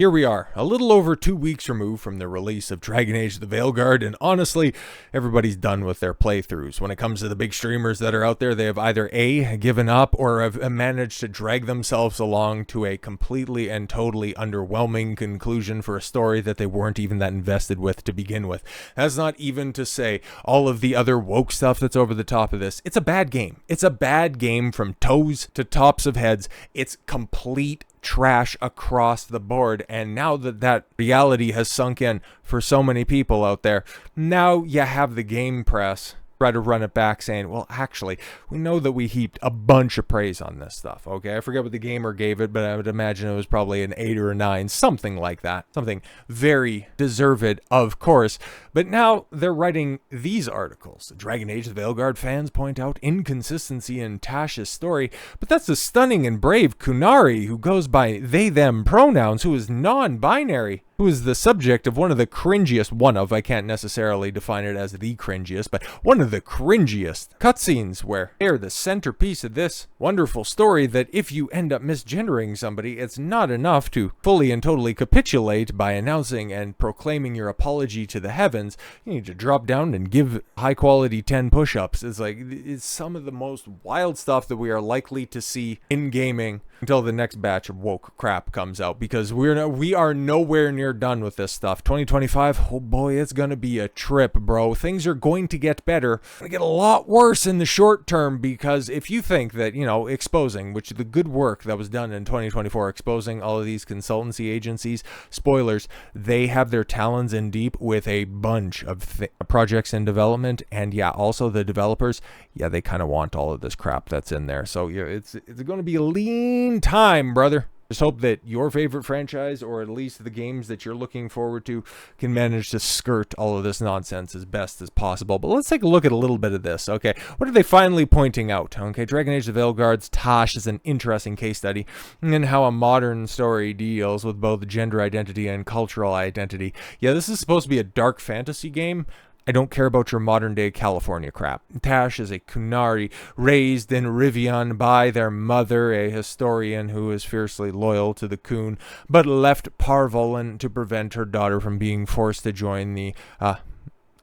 Here we are, a little over 2 weeks removed from the release of Dragon Age the Veilguard, and honestly, everybody's done with their playthroughs. When it comes to the big streamers that are out there, they have either A, given up, or have managed to drag themselves along to a completely and totally underwhelming conclusion for a story that they weren't even that invested with to begin with. That's not even to say all of the other woke stuff that's over the top of this. It's a bad game. It's a bad game from toes to tops of heads. It's complete trash across the board, and now that reality has sunk in for so many people out there, now you have the game press try to run it back saying, well, actually, we know that we heaped a bunch of praise on this stuff, okay? I forget what the gamer gave it, but I would imagine it was probably an 8 or a 9, something like that. Something very deserved, of course. But now they're writing these articles. Dragon Age the Veilguard fans point out inconsistency in Tash's story, but that's a stunning and brave Kunari who goes by they-them pronouns, who is non-binary, who is the subject of one of the cringiest, I can't necessarily define it as the cringiest, but one of the cringiest cutscenes where they're the centerpiece of this wonderful story that if you end up misgendering somebody, it's not enough to fully and totally capitulate by announcing and proclaiming your apology to the heavens. You need to drop down and give high quality 10 push-ups. It's some of the most wild stuff that we are likely to see in gaming until the next batch of woke crap comes out, because we are nowhere near done with this stuff. 2025, oh boy, it's gonna be a trip, bro. Things are going to get better. Gonna get a lot worse in the short term, because if you think that, exposing, which the good work that was done in 2024, exposing all of these consultancy agencies, spoilers, they have their talons in deep with a bunch of projects in development, and yeah, also the developers, yeah, they kind of want all of this crap that's in there. So yeah, it's going to be a lean time, brother. Just hope that your favorite franchise, or at least the games that you're looking forward to, can manage to skirt all of this nonsense as best as possible. But let's take a look at a little bit of this, okay? What are they finally pointing out? Okay, Dragon Age the Veilguard's Tash is an interesting case study in how a modern story deals with both gender identity and cultural identity. Yeah, this is supposed to be a dark fantasy game. I don't care about your modern day California crap. Tash is a Kunari raised in Rivian by their mother, a historian who is fiercely loyal to the Kun, but left Parvolan to prevent her daughter from being forced to join the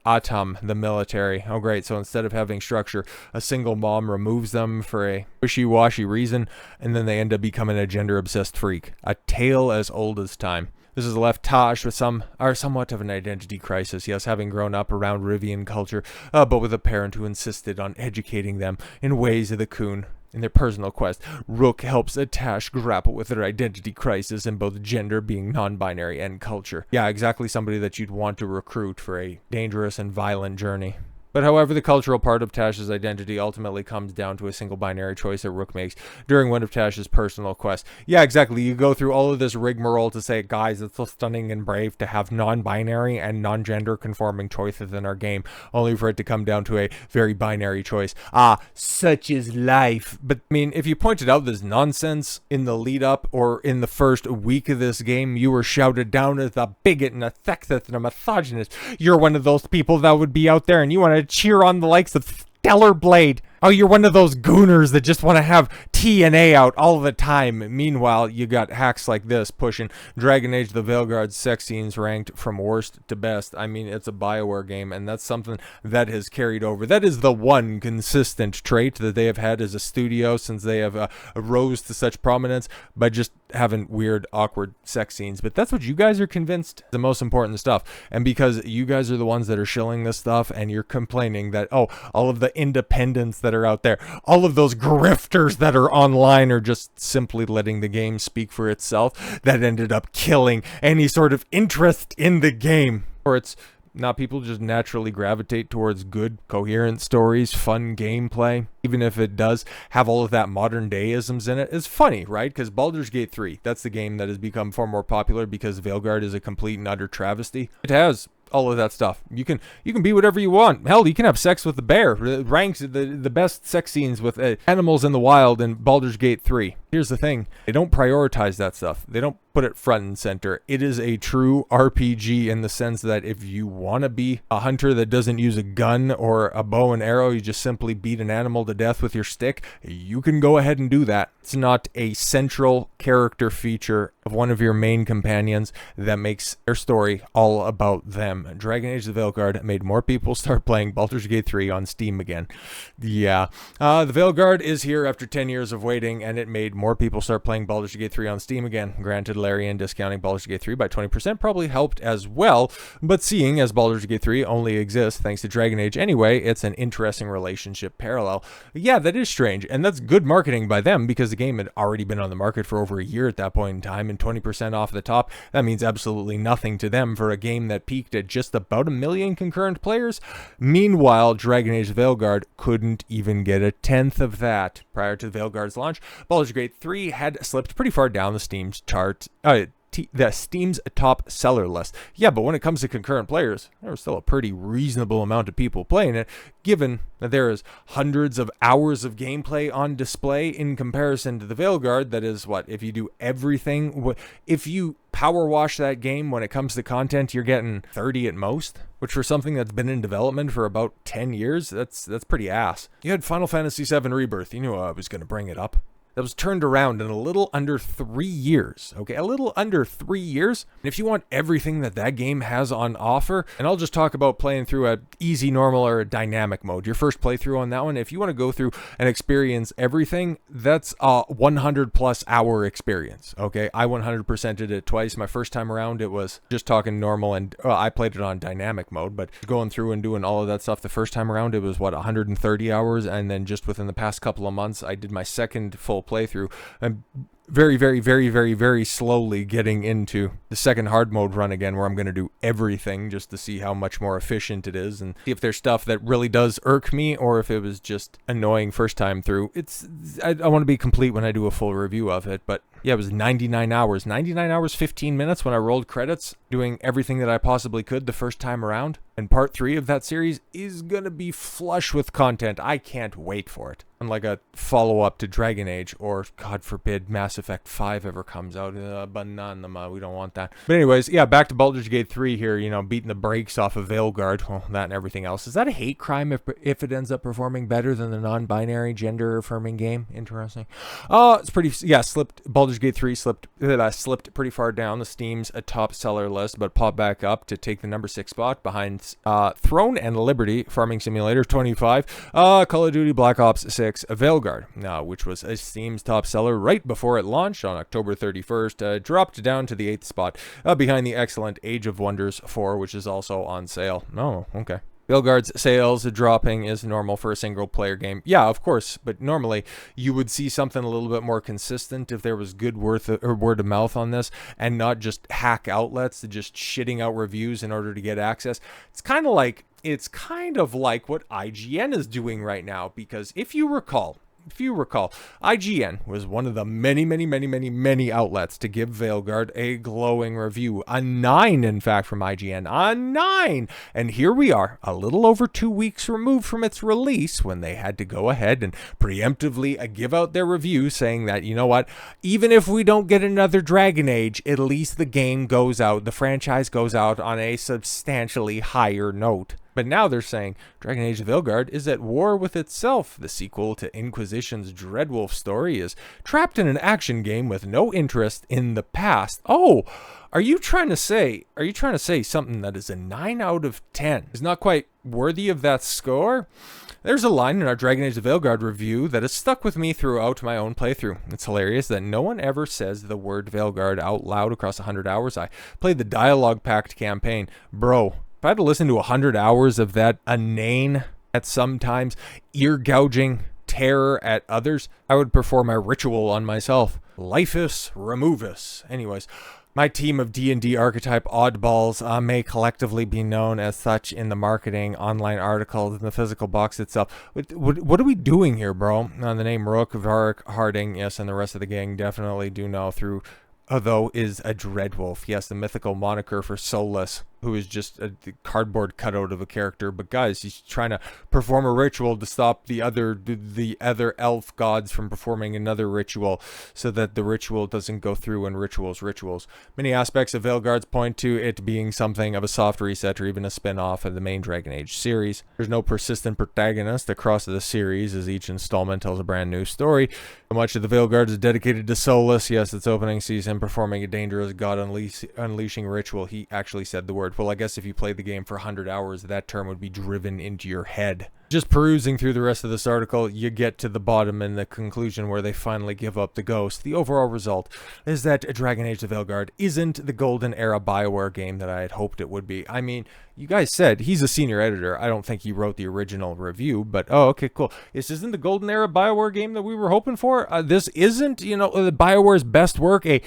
Atom, the military. Oh great, so instead of having structure, a single mom removes them for a wishy-washy reason, and then they end up becoming a gender-obsessed freak. A tale as old as time. This has left Tash with somewhat of an identity crisis, yes, having grown up around Rivian culture, but with a parent who insisted on educating them in ways of the Kun. In their personal quest, Rook helps Tash grapple with their identity crisis in both gender, being non-binary, and culture. Yeah, exactly somebody that you'd want to recruit for a dangerous and violent journey. But however, the cultural part of Tash's identity ultimately comes down to a single binary choice that Rook makes during one of Tash's personal quests. Yeah, exactly. You go through all of this rigmarole to say, guys, it's so stunning and brave to have non-binary and non-gender conforming choices in our game, only for it to come down to a very binary choice. Such is life. But I mean, if you pointed out this nonsense in the lead up or in the first week of this game, you were shouted down as a bigot and a sexist and a misogynist. You're one of those people that would be out there and you want to cheer on the likes of Stellar Blade. Oh, you're one of those gooners that just want to have TNA out all the time. Meanwhile, you got hacks like this pushing Dragon Age the Veilguard's sex scenes ranked from worst to best. I mean, it's a Bioware game, and that's something that has carried over. That is the one consistent trait that they have had as a studio since they have rose to such prominence by just having weird, awkward sex scenes. But that's what you guys are convinced the most important stuff. And because you guys are the ones that are shilling this stuff, and you're complaining that, oh, all of the independents that are out there, all of those grifters that are online are just simply letting the game speak for itself, that ended up killing any sort of interest in the game. Or it's not, people just naturally gravitate towards good, coherent stories, fun gameplay, even if it does have all of that modern day-isms in it. It's funny, right? Because Baldur's Gate 3, that's the game that has become far more popular because Veilguard is a complete and utter travesty. It has all of that stuff. You can be whatever you want. Hell, you can have sex with the bear. Ranked the best sex scenes with animals in the wild in Baldur's Gate 3. Here's the thing. They don't prioritize that stuff. They don't put it front and center. It is a true RPG in the sense that if you want to be a hunter that doesn't use a gun or a bow and arrow, you just simply beat an animal to death with your stick, you can go ahead and do that. It's not a central character feature of one of your main companions that makes their story all about them. Dragon Age: The Veilguard made more people start playing Baldur's Gate 3 on Steam again. Yeah. The Veilguard is here after 10 years of waiting, and it made more people start playing Baldur's Gate 3 on Steam again. Granted, Larian discounting Baldur's Gate 3 by 20% probably helped as well, but seeing as Baldur's Gate 3 only exists thanks to Dragon Age anyway, it's an interesting relationship parallel. Yeah, that is strange, and that's good marketing by them because the game had already been on the market for over a year at that point in time, and 20% off the top, that means absolutely nothing to them for a game that peaked at just about 1 million concurrent players. Meanwhile, Dragon Age Veilguard couldn't even get a tenth of that. Prior to Veilguard's launch, Baldur's Gate 3 had slipped pretty far down the Steam's chart, the Steam's top seller list. Yeah, but when it comes to concurrent players, there was still a pretty reasonable amount of people playing it, given that there is hundreds of hours of gameplay on display in comparison to the Veilguard. That is what, if you do everything, if you power wash that game when it comes to content, you're getting 30 at most, which for something that's been in development for about 10 years, that's pretty ass. You had Final Fantasy VII Rebirth. You knew I was going to bring it up. That was turned around in a little under 3 years, okay? A little under 3 years. And if you want everything that game has on offer, and I'll just talk about playing through a easy, normal, or a dynamic mode. Your first playthrough on that one, if you want to go through and experience everything, that's a 100+ hour experience, okay? I 100%ed it twice. My first time around, it was just talking normal, and I played it on dynamic mode, but going through and doing all of that stuff the first time around, it was, 130 hours, and then just within the past couple of months, I did my second full playthrough. I'm very slowly getting into the second hard mode run again, where I'm going to do everything just to see how much more efficient it is and see if there's stuff that really does irk me or if it was just annoying first time through. I want to be complete when I do a full review of it, but yeah, it was 99 hours, 15 minutes when I rolled credits, doing everything that I possibly could the first time around. And part 3 of that series is going to be flush with content. I can't wait for it. Unlike a follow-up to Dragon Age, or, God forbid, Mass Effect 5 ever comes out. Banana, we don't want that. But anyways, yeah, back to Baldur's Gate 3 here, beating the brakes off of Veilguard, well, that and everything else. Is that a hate crime if it ends up performing better than the non-binary, gender-affirming game? Interesting. It's pretty, yeah, Baldur's Gate 3 slipped pretty far down the Steam's top seller list, but popped back up to take the number 6 spot behind Throne and Liberty, Farming Simulator 25, Call of Duty Black Ops 6, Veilguard, which was a Steam's top seller right before it launched on October 31st, dropped down to the 8th spot, behind the excellent Age of Wonders 4, which is also on sale. Oh, okay. Veilguard's sales dropping is normal for a single-player game. Yeah, of course, but normally you would see something a little bit more consistent if there was good word of mouth on this and not just hack outlets just shitting out reviews in order to get access. It's kind of like what IGN is doing right now, because if you recall, IGN was one of the many outlets to give Veilguard a glowing review. A 9, in fact, from IGN. A 9! And here we are, a little over 2 weeks removed from its release, when they had to go ahead and preemptively give out their review, saying that, you know what, even if we don't get another Dragon Age, at least the game goes out, the franchise goes out on a substantially higher note. But now they're saying Dragon Age Veilguard is at war with itself. The sequel to Inquisition's Dreadwolf story is trapped in an action game with no interest in the past. Oh, are you trying to say something that is a 9 out of 10 is not quite worthy of that score? There's a line in our Dragon Age Veilguard review that has stuck with me throughout my own playthrough. It's hilarious that no one ever says the word Veilguard out loud across 100 hours. I played the dialogue-packed campaign. Bro, if I had to listen to 100 hours of that inane, at sometimes ear-gouging terror at others, I would perform a ritual on myself. Lifeus removus. Anyways, my team of D&D archetype oddballs may collectively be known as such in the marketing, online articles, and the physical box itself. What are we doing here, bro? The name Rook, Varric, Harding, yes, and the rest of the gang definitely do know through, although is a Dreadwolf. Yes, the mythical moniker for soulless. who is just a cardboard cutout of a character. But guys, he's trying to perform a ritual to stop the other elf gods from performing another ritual, so that the ritual doesn't go through. And rituals. Many aspects of Veilguard's point to it being something of a soft reset or even a spin-off of the main Dragon Age series. There's no persistent protagonist across the series, as each installment tells a brand new story. Much of the Veilguard is dedicated to Solus. Yes, its opening sees him performing a dangerous god unleashing ritual. He actually said the word. Well, I guess if you played the game for 100 hours, that term would be driven into your head. Just perusing through the rest of this article, you get to the bottom and the conclusion where they finally give up the ghost. The overall result is that Dragon Age the Veilguard isn't the golden era Bioware game that I had hoped it would be. I mean, you guys said he's a senior editor. I don't think he wrote the original review, but oh, okay, cool. This isn't the golden era Bioware game that we were hoping for. This isn't, Bioware's best work, a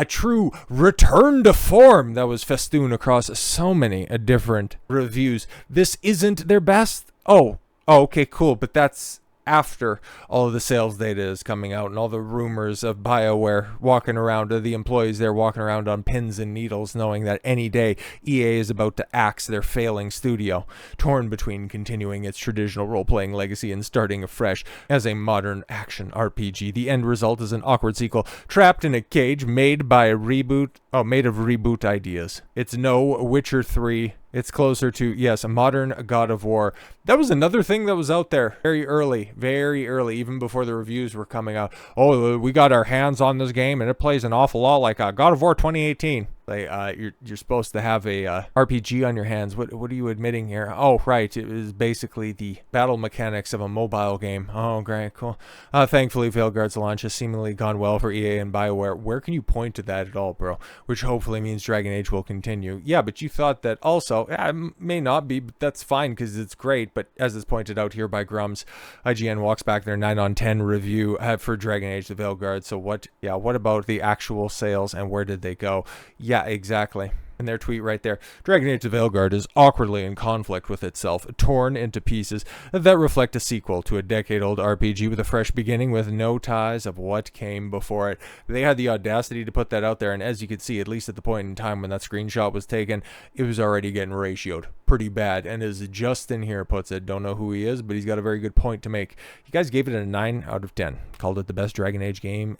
true return to form that was festooned across so many different reviews. This isn't their best. Oh, okay, cool. But that's after all of the sales data is coming out and all the rumors of Bioware walking around, the employees there walking around on pins and needles, knowing that any day EA is about to axe their failing studio, torn between continuing its traditional role-playing legacy and starting afresh as a modern action RPG. The end result is an awkward sequel trapped in a cage made of reboot ideas. It's no Witcher 3. It's closer to, yes, a modern God of War. That was another thing that was out there very early, even before the reviews were coming out. Oh, we got our hands on this game, and it plays an awful lot like God of War 2018. You're supposed to have a RPG on your hands. What are you admitting here? Oh, right. It was basically the battle mechanics of a mobile game. Oh, great. Cool. Thankfully, Veilguard's launch has seemingly gone well for EA and Bioware. Where can you point to that at all, bro? Which hopefully means Dragon Age will continue. Yeah, but you thought that also. It may not be, but that's fine because it's great. But as is pointed out here by Grums, IGN walks back their 9 on 10 review for Dragon Age the Veilguard. So what about the actual sales and where did they go? Yeah, exactly. In their tweet right there, Dragon Age the Veilguard is awkwardly in conflict with itself, torn into pieces that reflect a sequel to a decade-old RPG with a fresh beginning with no ties of what came before it. They had the audacity to put that out there, and as you could see, at least at the point in time when that screenshot was taken, it was already getting ratioed pretty bad. And as Justin here puts it, don't know who he is, but he's got a very good point to make. You guys gave it a 9 out of 10. Called it the best Dragon Age game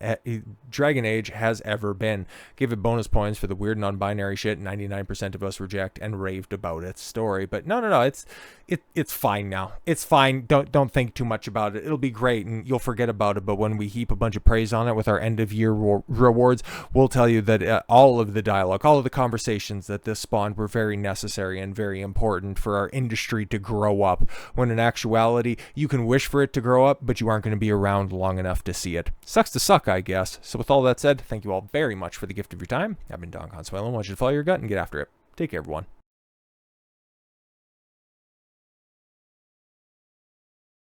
Dragon Age has ever been. Gave it bonus points for the weird non-binary shit 99% of us reject, and raved about its story. But no, it's fine now. It's fine. Don't think too much about it. It'll be great, and you'll forget about it. But when we heap a bunch of praise on it with our end-of-year rewards, we'll tell you that all of the dialogue, all of the conversations that this spawned were very necessary and very important for our industry to grow up. When in actuality, you can wish for it to grow up, but you aren't going to be around long enough to see it. Sucks to suck, I guess. So with all that said, thank you all very much for the gift of your time. I've been Don Consuelo. I want you to follow your gut and get after it. Take care, everyone.